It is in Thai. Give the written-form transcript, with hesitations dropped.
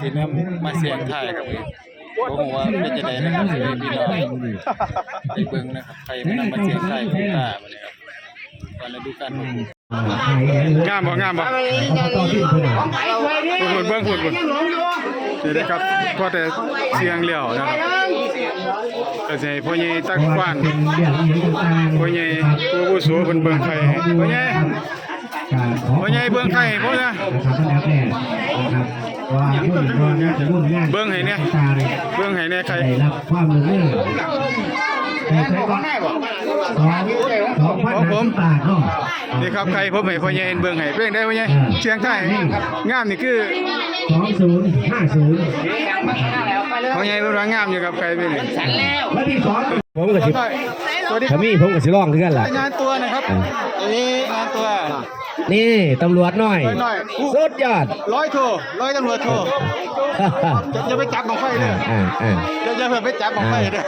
ที่นำมาเสียงไทยครับผมว่าเป็นจะได้นะครับสิพี่น้องไปเบิ่งนะครับใครมานำมาเสียงไทยคู่ตามาเลยครับตอนฤดูกาลงามบ่งามบ่พูดเบิ่งพูดนี่นะครับพอแต่เสียงเลี้ยวนะครับก็สิให้พ่อใหญ่ตักกว้านพ่อใหญ่ผู้อาวุโสเพิ่นเบิ่งไข่พ่อใหญ่เบิ่งไข่พ่อนะเบิ่งให้เนี่ยเบิ่งให้เนี่ยไข่ของผมนี่ครับใครผมให้พ่อใหญ่เบิ่งให้เบิ่งได้พ่อใหญ่เชียงไทยงามนี่คือ2050พ่อใหญ่เพิ่นว่างามอยู่ครับใครเป็นนี่ผมก็สิถ้ามีผมก็สิร้องคือกันล่ะงานตัวนะครับนี่งานตัวนี่ตำรวจน้อยสุดยอดร้อยตำรวจโทจะไปจับของไฟเลยอย่าเพิ่งไปจับของไฟเลย